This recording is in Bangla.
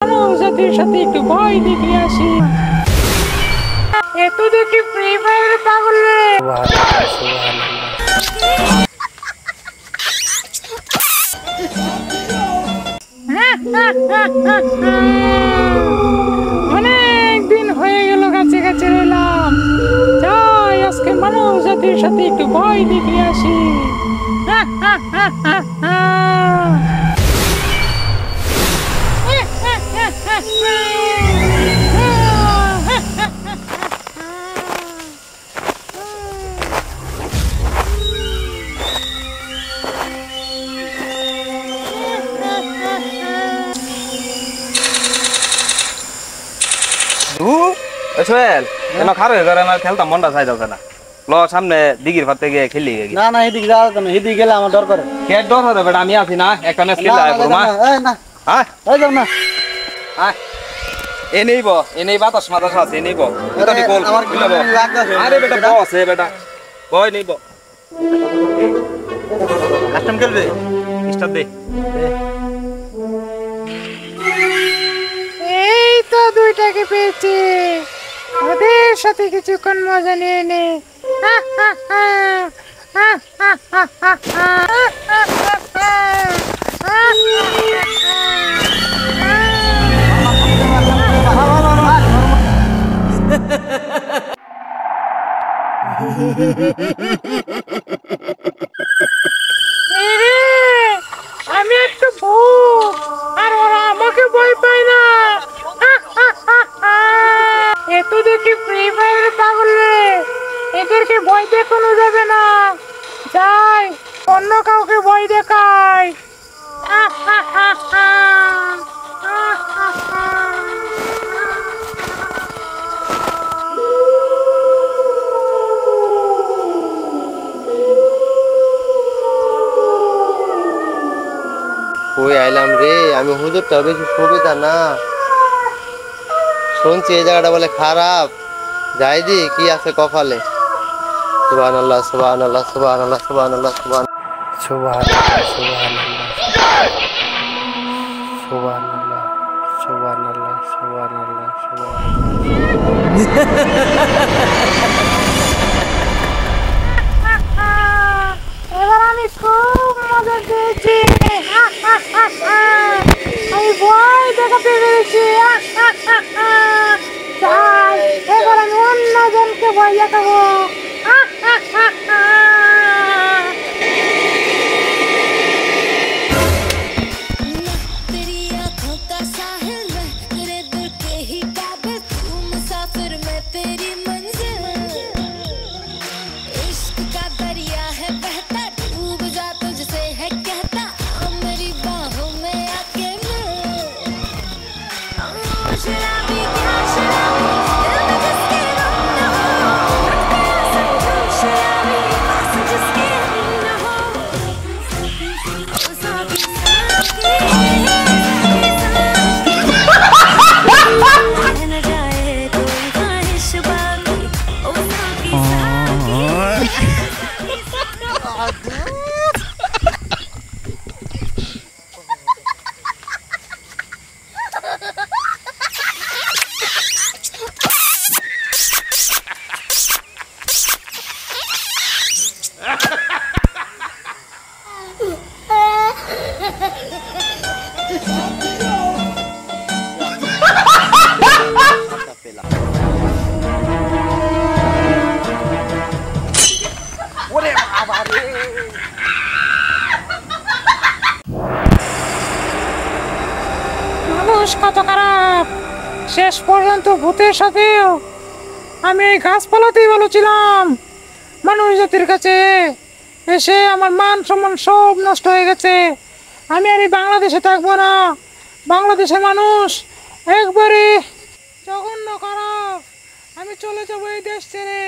জাতির সাথে একটু ভয় দেখে আসি। এত দেখি ফ্রি ফায়ার পাগল রে। অনেকদিন হয়ে গেল কাছে কাছে রইলাম, যাই আজকে মানুষ জাতির সাথে একটু ভয় দেখে আসি। সোহেল কেন খারো করে আমার খেলতাম মনটা চাই যাচ্ছে না। ল সামনে দিঘির পাতে গিয়ে খেলি। না না এদিকে যাও কেন? এদিকে গেলে আমার ডর করে। কে ডর হবে বেটা? আমি আছি না, একটা ম্যাচ খেলতে আয় পুরো মা। না হ্যাঁ এই যাও না। হ্যাঁ এ নেইব, এ নেই বাতাস মাতাস আছে, এ নেইব এটা বল আমার বুঝলাম। লাগতাছে। আরে বেটা বস এ বেটা বয় নেইব। কাস্টম খেলবে? স্টার্ট দে। এই তো দুইটাকে পেয়েছি, ওদের সাথে কিছুক্ষণ মজা নিয়ে নে। আমি একটু ভূত আর ওরা আমাকে ভয় পায় না। এত দেখি ফ্রি ফায়ার পাগল রে, এদেরকে ভয় দেখানো যাবে না, যাই অন্য কাউকে ভয় দেখাই। কই আইলাম রে? আমি হুজুরটা বেশি সুবিধা না, শুনছি এই জায়গাটা বলে খারাপ। যাই দি কি আছে কপালে। সুবহানাল্লাহ সুবহানাল্লাহ সুবহানাল্লাহ সুবহানাল্লাহ সুবহানাল্লাহ সুবহানাল্লাহ সুবহানাল্লাহ সুবহানাল্লাহ এবার আমি খুব মজা পেয়েছি, আমি ভয় দেখাতে পেরেছি। যাই এবার আমি অন্য জনকে ভয় দেখাবো। মানুষ কত খারাপ, শেষ পর্যন্ত ভূতের সাথেও আমি এই গাছপালাতেই ভালো ছিলাম। মানুষ জাতির কাছে এসে আমার মান সম্মান সব নষ্ট হয়ে গেছে। আমি আর এই বাংলাদেশে থাকবো না। বাংলাদেশের মানুষ একবারে জঘন্য খারাপ। আমি চলে যাবো এই দেশ ছেড়ে।